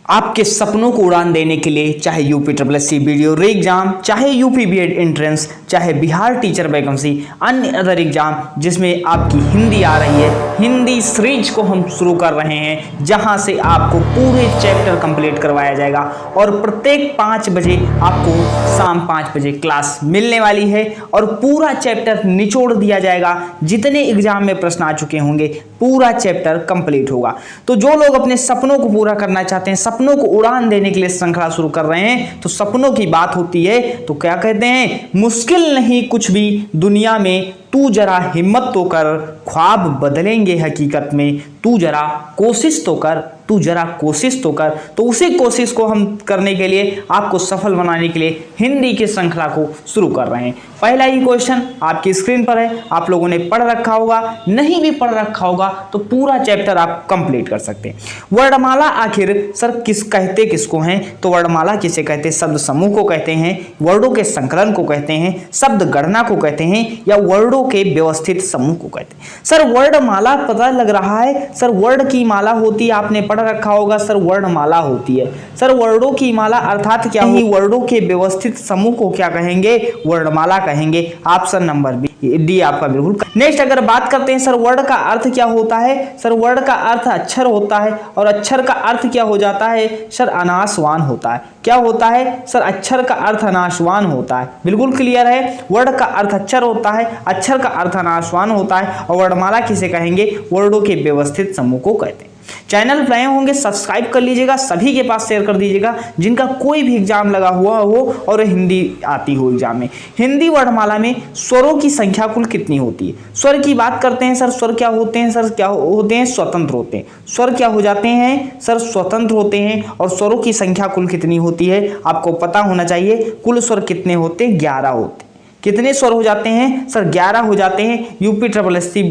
आपके सपनों को उड़ान देने के लिए चाहे यूपी SSC वीडियो री एग्जाम, चाहे यूपी बीएड एंट्रेंस, चाहे बिहार टीचर वैकेंसी, अन्य अदर एग्जाम जिसमें आपकी हिंदी आ रही है, हिंदी सीरीज को हम शुरू कर रहे हैं जहां से आपको पूरे चैप्टर कंप्लीट करवाया जाएगा और प्रत्येक 5 बजे आपको शाम 5 बजे क्लास मिलने वाली है और पूरा चैप्टर निचोड़ दिया जाएगा। जितने एग्जाम में प्रश्न आ चुके होंगे पूरा चैप्टर कंप्लीट होगा। तो जो लोग अपने सपनों को पूरा करना चाहते हैं, सपनों को उड़ान देने के लिए श्रृंखला शुरू कर रहे हैं, तो सपनों की बात होती है तो क्या कहते हैं, मुश्किल नहीं कुछ भी दुनिया में, तू जरा हिम्मत तो कर, ख्वाब बदलेंगे हकीकत में, तू जरा कोशिश तो कर, तू जरा कोशिश तो कर। तो उसी कोशिश को हम करने के लिए, आपको सफल बनाने के लिए हिंदी की श्रृंखला को शुरू कर रहे हैं। पहला ही क्वेश्चन आपकी स्क्रीन पर है, आप लोगों ने पढ़ रखा होगा, नहीं भी पढ़ रखा होगा तो पूरा चैप्टर आप कंप्लीट कर सकते हैं। वर्णमाला आखिर सर कहते किसको हैं? तो वर्णमाला किसे कहते हैं? शब्द समूह को कहते हैं, वर्डों के संकलन को कहते हैं, शब्द गणना को कहते हैं, या वर्डों के व्यवस्थित समूह को कहते हैं। सर वर्णमाला पता लग रहा है, सर वर्ड की माला होती है, आपने पढ़ रखा होगा सर वर्णमाला होती है। सर वर्डों की माला अर्थात क्या ही, वर्डों के व्यवस्थित समूह को क्या कहेंगे? वर्णमाला कहेंगे। ऑप्शन नंबर डी आपका बिल्कुल। नेक्स्ट अगर बात करते हैं सर वर्ड का अर्थ क्या होता है? सर वर्ड का अर्थ अक्षर होता है और अक्षर का अर्थ क्या हो जाता है? सर अनाशवान होता है। क्या होता है? सर अक्षर का अर्थ अनाशवान होता है। बिल्कुल क्लियर है, वर्ड का अर्थ अक्षर होता है, अक्षर का अर्थ अनाशवान होता है और वर्णमाला किसे कहेंगे? वर्डों के व्यवस्थित समूह को कहते हैं। चैनल नए होंगे सब्सक्राइब कर लीजिएगा, सभी के पास शेयर कर दीजिएगा जिनका कोई भी एग्जाम लगा हुआ हो और हिंदी आती हो एग्जाम में। हिंदी वर्णमाला में स्वरों की संख्या कुल कितनी होती है? स्वर की बात करते हैं सर, स्वर क्या होते हैं? सर क्या होते हैं? स्वतंत्र होते हैं। स्वर क्या हो जाते हैं? सर स्वतंत्र होते हैं। और स्वरों की संख्या कुल कितनी होती है आपको पता होना चाहिए। कुल स्वर कितने होते हैं? 11 होते हैं। कितने स्वर हो जाते हैं? सर 11 हो जाते हैं। यूपी SSC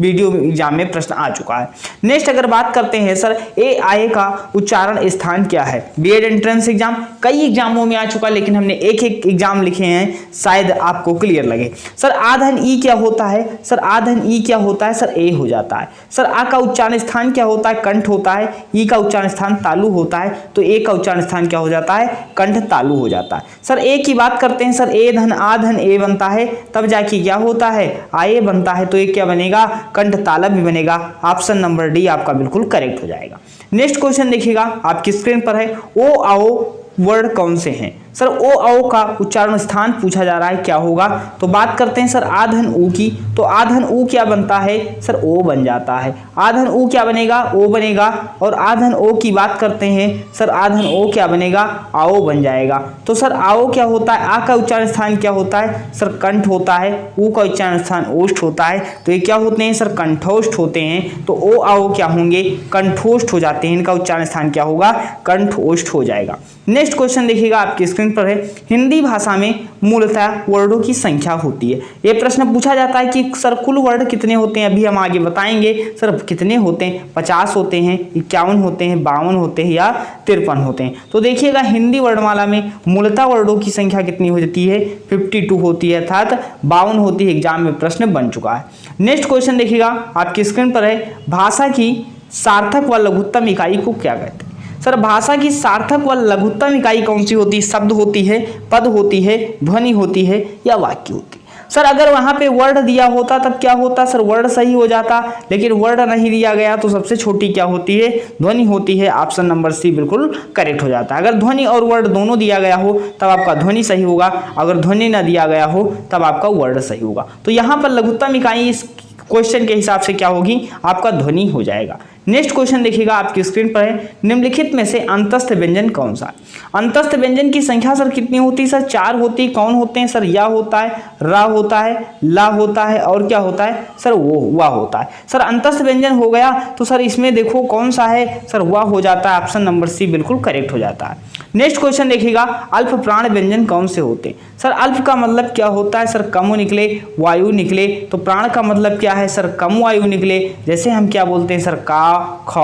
वीडियो एग्जाम में प्रश्न आ चुका है। नेक्स्ट अगर बात करते हैं सर ए आए का उच्चारण स्थान क्या है? बीएड एंट्रेंस एग्जाम कई एग्जामों में आ चुका, लेकिन हमने एक एक एग्जाम लिखे हैं, शायद आपको क्लियर लगे। सर आधन ई क्या होता है? सर आधन ई क्या होता है? सर ए हो जाता है। सर आ का उच्चारण स्थान क्या होता है? कंठ होता है। ई का उच्चारण स्थान तालु होता है, तो ए का उच्चारण स्थान क्या हो जाता है? कंठ तालु हो जाता है। सर ए की बात करते हैं सर ए धन आ धन ए बनता है, तब जाके क्या होता है? आए बनता है, तो ये क्या बनेगा? कंठ तालव्य भी बनेगा। ऑप्शन नंबर डी आपका बिल्कुल करेक्ट हो जाएगा। नेक्स्ट क्वेश्चन देखिएगा, आपकी स्क्रीन पर है, ओ आओ वर्ड कौन से हैं? सर ओ आओ का उच्चारण स्थान पूछा जा रहा है, क्या होगा? तो बात करते हैं सर आधन ऊ की, तो आधन ऊ क्या बनता है? सर ओ बन जाता है। आधन ऊ क्या बनेगा? ओ बनेगा। और आधन ओ की बात करते हैं सर, आधन ओ क्या बनेगा? आओ बन जाएगा। तो सर आओ क्या होता है? आ का उच्चारण स्थान क्या होता है? सर कंठ होता है। ऊ का उच्चारण स्थान ओष्ठ होता है, तो ये क्या होते हैं? सर कंठोष्ठ होते हैं। तो ओ आओ क्या होंगे? कंठोष्ठ हो जाते हैं। इनका उच्चारण स्थान क्या होगा? कंठोष्ठ हो जाएगा। नेक्स्ट क्वेश्चन देखिएगा, आपकी स्क्रीन पर है, हिंदी भाषा में मूलतः वर्डों की संख्या होती है। यह प्रश्न पूछा जाता है कि सर कुल वर्ड कितने होते हैं? अभी हम आगे बताएंगे सर कितने होते हैं। 50 होते हैं, 51 होते हैं, 52 होते हैं या 53 होते हैं। तो देखिएगा हिंदी वर्णमाला में मूलतः वर्डों की संख्या कितनी हो जाती है? 52 होती है, अर्थात 52 होती है। एग्जाम में प्रश्न बन चुका है। नेक्स्ट क्वेश्चन देखिएगा, आपकी स्क्रीन पर है, भाषा की सार्थक व लघुत्तम इकाई को क्या कहते हैं? सर भाषा की सार्थक व लघुत्तम इकाई कौन सी होती है? शब्द होती है, पद होती है, ध्वनि होती है या वाक्य होती है? सर अगर वहां पे वर्ड दिया होता तब क्या होता? सर वर्ड सही हो जाता, लेकिन वर्ड नहीं दिया गया तो सबसे छोटी क्या होती है? ध्वनि होती है। ऑप्शन नंबर सी बिल्कुल करेक्ट हो जाता है। अगर ध्वनि और वर्ड दोनों दिया गया हो तब आपका ध्वनि सही होगा, अगर ध्वनि न दिया गया हो तब आपका वर्ड सही होगा। तो यहाँ पर लघुत्तम इकाई इस क्वेश्चन के हिसाब से क्या होगी? आपका ध्वनि हो जाएगा। नेक्स्ट क्वेश्चन देखिएगा, आपकी स्क्रीन पर है, निम्नलिखित में से अंतस्थ व्यंजन कौन सा? अंतस्थ व्यंजन की संख्या सर कितनी होती है? सर 4 होती है। कौन होते हैं? सर या होता है, रा होता है, ला होता है और क्या होता है? सर वो वा होता है। सर अंतस्थ व्यंजन हो गया, तो सर इसमें देखो कौन सा है? सर वा हो जाता है। ऑप्शन नंबर सी बिल्कुल करेक्ट हो जाता है। नेक्स्ट क्वेश्चन देखिएगा, अल्प प्राण व्यंजन कौन से होते हैं? सर अल्प का मतलब क्या होता है? सर कम निकले, वायु निकले, तो प्राण का मतलब क्या है? सर कम वायु निकले। जैसे हम क्या बोलते हैं सर, का, ख,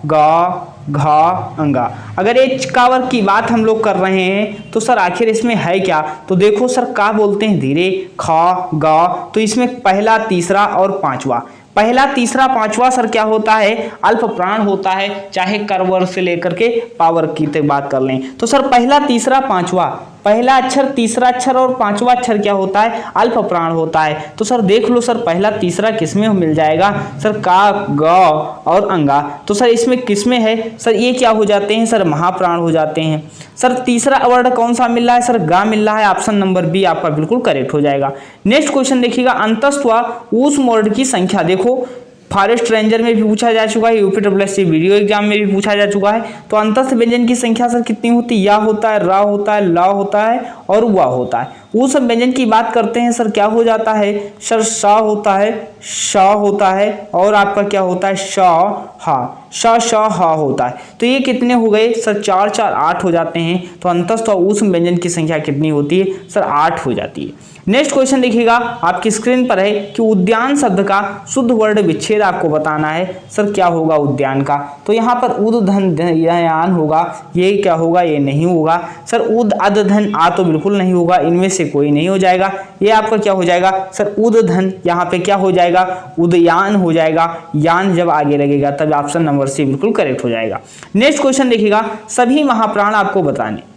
ग, घा, अंगा। अगर ये कावर की बात हम लोग कर रहे हैं तो सर आखिर इसमें है क्या? तो देखो सर का बोलते हैं धीरे, खा, गा, तो इसमें पहला, तीसरा और पांचवा पहला, तीसरा, पांचवा सर क्या होता है, अल्प प्राण होता है, चाहे कर्वर से लेकर के पावर की तक बात कर लें। तो सर पहला, तीसरा, पांचवा, पहला अक्षर, तीसरा अक्षर और पांचवा अक्षर क्या होता है, अल्प प्राण होता है। तो सर देख लो सर पहला तीसरा किसमें मिल जाएगा, सर का, ग और अंगा। तो सर इसमें किसमें है, सर ये क्या हो जाते हैं, सर महाप्राण हो जाते हैं। सर तीसरा वर्ड कौन सा मिल रहा है, सर गा मिल रहा है, ऑप्शन नंबर बी आपका बिल्कुल करेक्ट हो जाएगा। नेक्स्ट क्वेश्चन देखिएगा, अंतस्थ व ऊष्म वर्ड की संख्या। देखो फॉरेस्ट रेंजर में भी पूछा जा चुका है, यूपीट्रिपलएससी वीडियो एग्जाम में भी पूछा जा चुका है। तो अंतस्थ व्यंजन की संख्या सर कितनी होती है, या होता है, रा होता है, ला होता है और वा होता है। उस व्यंजन की बात करते हैं सर क्या हो जाता है, सर सा होता है, शा होता है और आपका क्या होता है, शा हा, शा शा हा होता है। तो ये कितने हो गए सर, 4 4 8 हो जाते हैं। तो अंतस्थ और ऊष्म व्यंजन की संख्या कितनी होती है, सर 8 हो जाती है। नेक्स्ट क्वेश्चन देखिएगा, आपकी स्क्रीन पर है कि उद्यान शब्द का शुद्ध वर्ण विच्छेद आपको बताना है। सर क्या होगा उद्यान का, तो यहाँ पर उद धन यान होगा, ये क्या होगा, ये नहीं होगा। सर उद अद धन आ तो बिल्कुल नहीं होगा, इनमें से कोई नहीं हो जाएगा। ये आपका क्या हो जाएगा, सर उद धन, यहाँ पे क्या हो जाएगा, उदयान हो जाएगा, यान जब आगे लगेगा तब ऑप्शन नंबर सी बिल्कुल करेक्ट हो जाएगा। नेक्स्ट क्वेश्चन देखिएगा, सभी महाप्राण आपको बताने।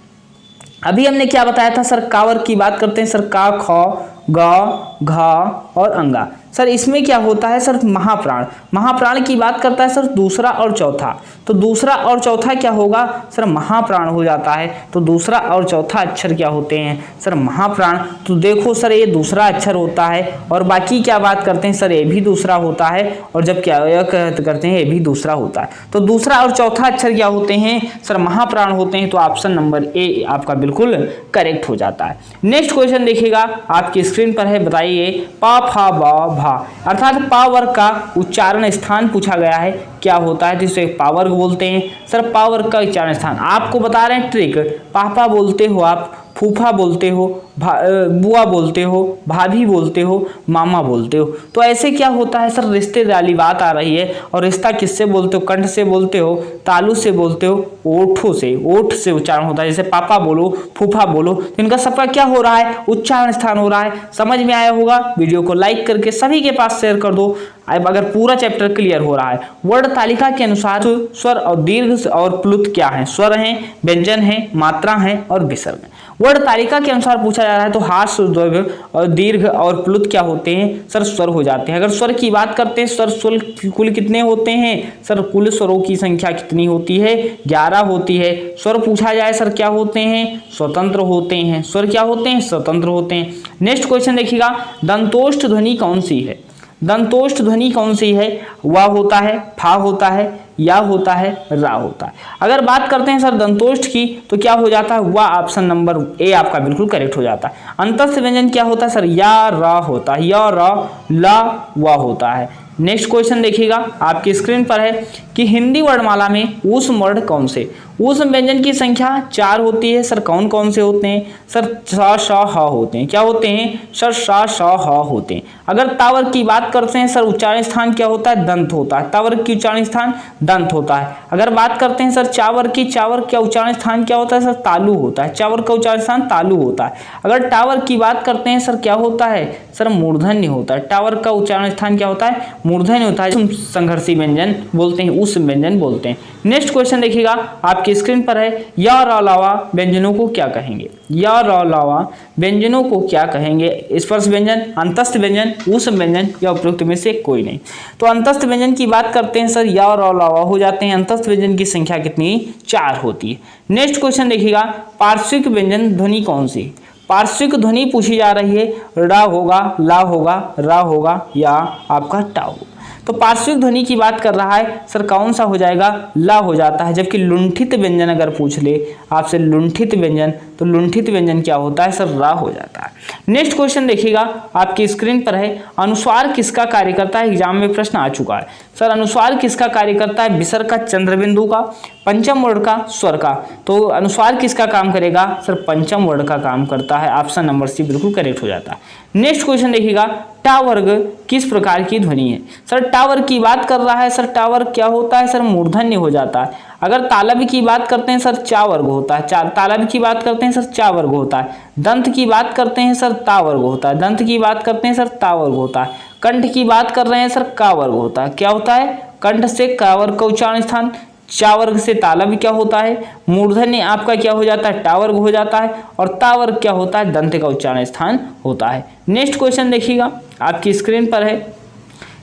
अभी हमने क्या बताया था सर, कावर की बात करते हैं सर, का, ख, ग, घा और अंगा। सर इसमें क्या होता है सर, महाप्राण, महाप्राण की बात करता है सर दूसरा और चौथा। तो दूसरा और चौथा क्या होगा, सर महाप्राण हो जाता है। तो दूसरा और चौथा अक्षर क्या होते हैं, सर महाप्राण। तो देखो सर ये दूसरा अक्षर होता है और बाकी क्या बात करते हैं सर, ये भी दूसरा होता है और जब क्या करते हैं, ये भी दूसरा होता है। तो दूसरा और चौथा अक्षर क्या होते हैं, सर महाप्राण होते हैं। तो ऑप्शन नंबर ए आपका बिल्कुल करेक्ट हो जाता है। नेक्स्ट क्वेश्चन देखिएगा, आपकी स्क्रीन पर है, बताइए पा फा बा भा, अर्थात पा वर्ग का उच्चारण स्थान पूछा गया है, क्या होता है, जिसे पावर बोलते हैं। सर पावर का उच्चारण स्थान आपको बता रहे हैं ट्रिक, पापा बोलते हो आप, फूफा बोलते हो, बुआ बोलते हो, भाभी बोलते हो, मामा बोलते हो। तो ऐसे क्या होता है सर, रिश्ते वाली बात आ रही है। और रिश्ता किससे बोलते हो, कंठ से बोलते हो, तालु से बोलते हो, ओठों से, ओठ से उच्चारण होता है। जैसे पापा बोलो, फूफा बोलो, तो इनका सबका क्या हो रहा है, उच्चारण स्थान हो रहा है। समझ में आया होगा, वीडियो को लाइक करके सभी के पास शेयर कर दो। अब अगर पूरा चैप्टर क्लियर हो रहा है। वर्ण तालिका के अनुसार स्वर और दीर्घ और प्लुत क्या है, स्वर हैं, व्यंजन है, मात्रा है और विसर्ग है। वर्ण तालिका के अनुसार पूछा जा रहा है तो हास, और दीर्घ और प्लुत क्या होते हैं, सर स्वर हो जाते हैं। अगर स्वर की बात करते हैं, स्वर कुल कितने होते हैं, सर कुल स्वरों की संख्या कितनी होती है, 11 होती है। स्वर पूछा जाए सर क्या होते हैं, स्वतंत्र होते हैं। स्वर क्या होते हैं, स्वतंत्र होते हैं। नेक्स्ट क्वेश्चन देखिएगा, दंतोष्ठ ध्वनि कौन सी है, दंतोष्ठ ध्वनि कौन सी है, वा होता है, फा होता है, या होता है, रा होता है। अगर बात करते हैं सर दंतोष्ठ की तो क्या हो जाता है, वा, ऑप्शन नंबर ए आपका बिल्कुल करेक्ट हो जाता है। अंतस्थ व्यंजन क्या होता है सर, या रा होता है, या रा, ला, वा होता है। नेक्स्ट क्वेश्चन देखिएगा, आपकी स्क्रीन पर है कि हिंदी वर्णमाला में ऊष्म वर्ण कौन से, ऊष्म व्यंजन की संख्या 4 होती है। सर कौन कौन से होते हैं, सर सा श ह होते हैं, क्या होते हैं, सर सा श ह होते हैं। अगर तावर की बात करते हैं सर उच्चारण स्थान क्या होता है, दंत होता है। तावर की उच्चारण स्थान दंत होता है। अगर बात करते हैं सर चावर की, चावर का उच्चारण स्थान क्या होता है, सर तालु होता है। चावर का उच्चारण स्थान तालु होता है। अगर टावर की बात करते हैं सर क्या होता है, सर मूर्धन्य होता है। टावर का उच्चारण स्थान क्या होता है, मूर्धन्य होता है। संघर्षी व्यंजन बोलते हैं, उस व्यंजन बोलते हैं। नेक्स्ट क्वेश्चन देखिएगा, आपकी स्क्रीन पर है, या और अलावा व्यंजनों को क्या कहेंगे, या और अलावा व्यंजनों को क्या कहेंगे, स्पर्श व्यंजन, अंतस्थ व्यंजन, ऊष्म व्यंजन या उपरोक्त में से कोई नहीं। तो अंतस्थ व्यंजन की बात करते हैं सर, या और अलावा हो जाते हैं। अंतस्थ व्यंजन की संख्या कितनी, 4 होती है। नेक्स्ट क्वेश्चन देखिएगा, पार्श्विक व्यंजन ध्वनि कौन सी, पार्श्विक ध्वनि पूछी जा रही है, रा होगा, ला होगा, रा होगा या आपका टा होगा। तो पार्श्विक ध्वनि की बात कर रहा है सर, कौन सा हो जाएगा, ला हो जाता है। जबकि लुंठित व्यंजन अगर पूछ ले आपसे लुंठित व्यंजन, तो लुंठित व्यंजन क्या होता है सर, रा हो जाता है। नेक्स्ट क्वेश्चन देखिएगा, आपकी स्क्रीन पर है, अनुस्वार किसका कार्य करता है, एग्जाम में प्रश्न आ चुका है। सर अनुस्वार किसका कार्य करता है, विसर्ग का, चंद्रबिंदु का, पंचम वर्ण का, स्वर का। तो अनुस्वार किसका काम करेगा, सर पंचम वर्ण का काम करता है। ऑप्शन नंबर सी बिल्कुल करेक्ट हो जाता है। नेक्स्ट क्वेश्चन देखिएगा, टा वर्ग किस प्रकार की ध्वनि है। सर टा वर्ग की बात कर रहा है, सर टा वर्ग क्या होता है, सर मूर्धन्य हो जाता है। अगर तालब की बात करते हैं सर चा वर्ग होता है, तालब की बात करते हैं सर चा वर्ग होता है। दंत की बात करते हैं सर ता वर्ग होता है, दंत की बात करते हैं सर ता वर्ग होता है। कंठ की बात कर रहे हैं सर का वर्ग होता है। क्या होता है? कंठ से का वर्ग का उच्चारण स्थान, चा वर्ग से तालब क्या होता है, मूर्धन्य आपका क्या हो जाता है, टा वर्ग हो जाता है, और ता वर्ग क्या होता है, दंत का उच्चारण स्थान होता है। नेक्स्ट क्वेश्चन देखिएगा, आपकी स्क्रीन पर है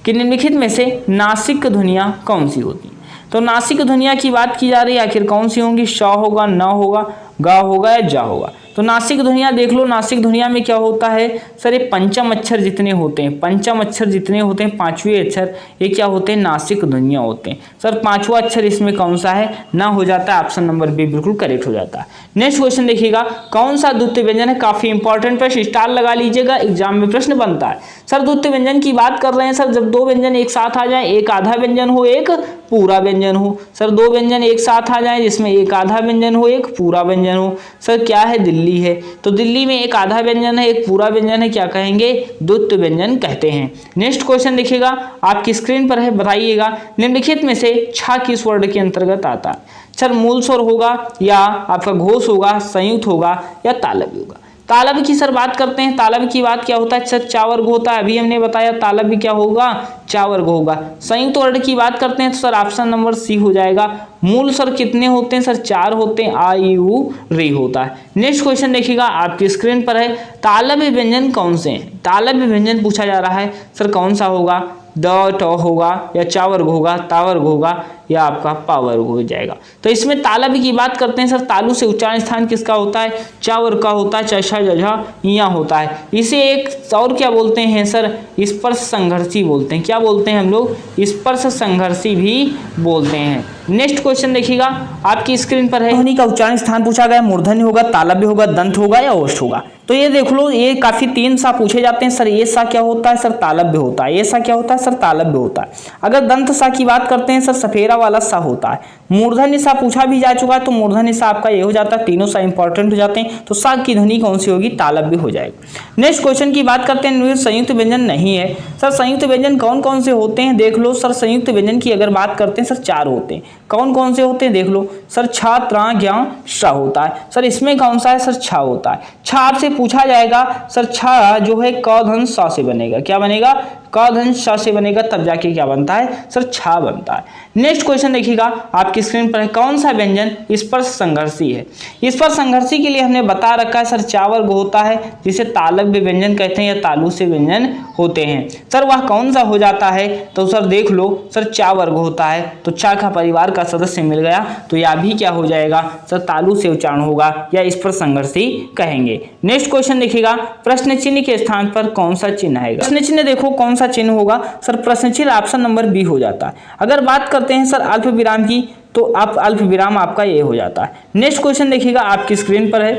कि निम्नलिखित में से नासिक ध्वनियां कौन सी होती हैं। तो नासिक ध्वनियां की बात की जा रही है, आखिर कौन सी होंगी? श होगा, न होगा, गा होगा या जा होगा। तो नासिक ध्वनियां देख लो, नासिक ध्वनिया में क्या होता है सर, ये पंचम अक्षर जितने होते हैं, पंचम अक्षर जितने होते हैं, पांचवें अक्षर, ये क्या होते हैं? नासिक ध्वनियां होते हैं। सर पांचवा अक्षर इसमें कौन सा है? ना हो जाता है, ऑप्शन नंबर बी बिल्कुल करेक्ट हो जाता है। नेक्स्ट क्वेश्चन देखिएगा, कौन सा द्वितीय व्यंजन है? काफी इंपॉर्टेंट प्रश्न, स्टार लगा लीजिएगा, एग्जाम में प्रश्न बनता है। सर द्वितीय व्यंजन की बात कर रहे हैं सर, जब दो व्यंजन एक साथ आ जाए, एक आधा व्यंजन हो एक पूरा व्यंजन हो। सर दो व्यंजन एक साथ आ जाए जिसमें एक आधा व्यंजन हो एक पूरा व्यंजन हो। सर क्या है? दिल्ली है, तो दिल्ली में एक आधा व्यंजन है एक पूरा व्यंजन है, क्या कहेंगे? द्वितीय व्यंजन कहते हैं। नेक्स्ट क्वेश्चन देखिएगा, आपकी स्क्रीन पर है, बताइएगा निम्नलिखित में से छा किस वर्ण के अंतर्गत आता है? सर मूल स्वर होगा, या आपका घोष होगा, संयुक्त होगा, या तालव्य होगा। तालव्य की सर बात करते हैं, तालव्य की बात क्या होता है सर? चा वर्ग होता है, अभी हमने बताया तालव्य क्या होगा? चा वर्ग होगा। संयुक्त वर्ण की बात करते हैं तो सर ऑप्शन नंबर सी हो जाएगा। मूल स्वर कितने होते हैं सर? 4 होते हैं, आ ई उ री होता है। नेक्स्ट क्वेश्चन देखिएगा, आपकी स्क्रीन पर है, तालव्य व्यंजन कौन से हैं? तालव्य व्यंजन पूछा जा रहा है, सर कौन सा होगा? द ट होगा, या चा वर्ग होगा, ता वर्ग होगा, या आपका पा वर्ग हो जाएगा। तो इसमें तालव्य की बात करते हैं सर, तालु से उच्चारण स्थान किसका होता है? चा वर्ग का होता है, चशा जझा या होता है। इसे एक और क्या बोलते हैं सर? स्पर्श संघर्षी बोलते हैं। क्या बोलते हैं हम लोग? स्पर्श संघर्षी भी बोलते हैं। नेक्स्ट क्वेश्चन देखिएगा, आपकी स्क्रीन पर है, ध्वनि का उच्चारण स्थान पूछा गया, मूर्धन्य होगा, तालव्य होगा, दंत होगा, या ओष्ठ होगा। तो ये देख लो, ये काफी 3 सा पूछे जाते हैं सर। ये सा क्या होता है सर? तालव्य होता है। ये सा क्या होता है सर? तालव्य होता है। अगर दंत सा की बात करते हैं सर, सफेरा वाला सा होता है। मूर्धन्य सा पूछा भी जा चुका है, तो मूर्धन्य सा आपका ये हो जाता है, तीनों सा इंपॉर्टेंट हो जाते हैं। तो सा की ध्वनि कौन सी होगी? तालव्य हो जाएगा। नेक्स्ट क्वेश्चन की बात करते हैं, संयुक्त व्यंजन नहीं है। सर संयुक्त व्यंजन कौन कौन से होते हैं? देख लो सर, संयुक्त व्यंजन की अगर बात करते हैं सर 4 होते हैं। कौन कौन से होते हैं? देख लो सर, छा त्रा ज्ञा श होता है। सर इसमें कौन सा है सर? छा होता है। छा आपसे पूछा जाएगा सर, छा जो है क धन सा से बनेगा। क्या बनेगा? क धन श से बनेगा, तब जाके क्या बनता है सर? छा बनता है। नेक्स्ट क्वेश्चन देखिएगा, आपकी स्क्रीन पर है, कौन सा व्यंजन स्पर्श संघर्षी है? स्पर्श संघर्षी के लिए हमने बता रखा है सर, चा वर्ग होता है, जिसे तालव्य व्यंजन कहते हैं, या तालु से व्यंजन होते हैं। सर वह कौन सा हो जाता है? तो सर देख लो सर, चा वर्ग होता है, तो चा का परिवार का सदस्य मिल गया, तो यह भी क्या हो जाएगा सर? तालु से उच्चारण होगा, या स्पर्श संघर्षी कहेंगे। नेक्स्ट क्वेश्चन देखिएगा, प्रश्न चिन्ह के स्थान पर कौन सा चिन्ह आएगा? प्रश्न चिन्ह देखो कौन सा चिन्ह होगा सर? प्रश्न चिन्ह ऑप्शन नंबर बी हो जाता है। अगर बात करते हैं सर अल्प विराम की, तो आप अल्प विराम आपका ये हो जाता है। नेक्स्ट क्वेश्चन देखिएगा, आपकी स्क्रीन पर है,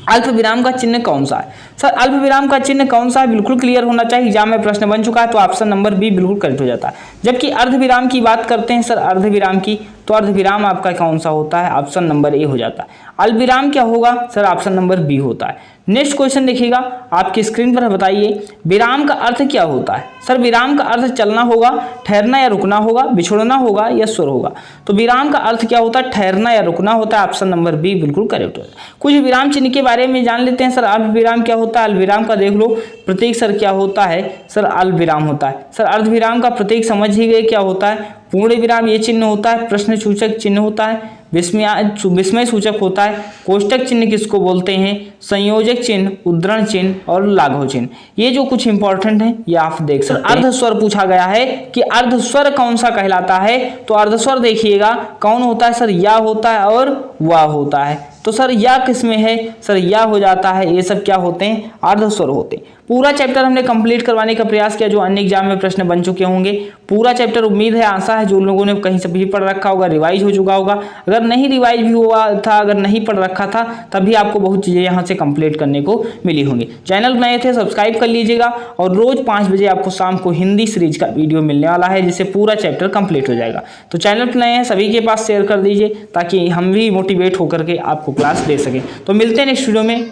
अल्प विराम का चिन्ह कौन सा है? सर अल्प विराम का चिन्ह कौन सा है? बिल्कुल क्लियर होना चाहिए, एग्जाम में प्रश्न बन चुका है, तो ऑप्शन नंबर बी बिल्कुल करेक्ट हो जाता है। जबकि अर्ध विराम की बात करते हैं सर, अर्ध विराम की, तो अर्ध विराम आपका कौन सा होता है? ऑप्शन नंबर ए हो जाता है। अल्प विराम क्या होगा सर? ऑप्शन नंबर बी होता है। नेक्स्ट क्वेश्चन देखिएगा, आपकी स्क्रीन पर बताइए, विराम का अर्थ क्या होता है? सर विराम का अर्थ चलना होगा, ठहरना या रुकना होगा, बिछुड़ना होगा, या स्वर होगा। तो विराम का अर्थ क्या होता है? ठहरना या रुकना होता है, ऑप्शन नंबर बी बिल्कुल करेक्ट होता है। कुछ विराम चिन्ह के बारे में जान लेते हैं सर। अल्प विराम क्या होता है? अल्प विराम का देख लो प्रतीक सर क्या होता है सर? अल्प विराम होता है। सर अर्ध विराम का प्रतीक समझ ही गए क्या होता है? पूर्ण विराम ये चिन्ह होता है, प्रश्न सूचक चिन्ह होता है, विस्मय सूचक होता है, कोष्टक चिन्ह किसको बोलते हैं? संयोजक चिन्ह, उद्धरण चिन्ह और लाघव चिन्ह। ये जो कुछ इंपॉर्टेंट है ये आप देख सकते हैं। अर्धस्वर पूछा गया है कि अर्धस्वर कौन सा कहलाता है? तो अर्धस्वर देखिएगा कौन होता है सर? या होता है और वा होता है। तो सर या किसमें है सर? या हो जाता है। ये सब क्या होते हैं? अर्धस्वर होते हैं। पूरा चैप्टर हमने कंप्लीट करवाने का प्रयास किया, जो अन्य एग्जाम में प्रश्न बन चुके होंगे। पूरा चैप्टर उम्मीद है, आशा है जो लोगों ने कहीं से भी पढ़ रखा होगा, रिवाइज हो चुका होगा। अगर नहीं रिवाइज भी हुआ था, अगर नहीं पढ़ रखा था, तभी आपको बहुत चीज़ें यहाँ से कंप्लीट करने को मिली होंगी। चैनल नए थे सब्सक्राइब कर लीजिएगा, और रोज 5 बजे आपको शाम को हिंदी सीरीज का वीडियो मिलने वाला है, जिससे पूरा चैप्टर कंप्लीट हो जाएगा। तो चैनल पर नए हैं सभी के पास शेयर कर दीजिए, ताकि हम भी मोटिवेट होकर के आपको क्लास दे सकें। तो मिलते हैं नेक्स्ट वीडियो में।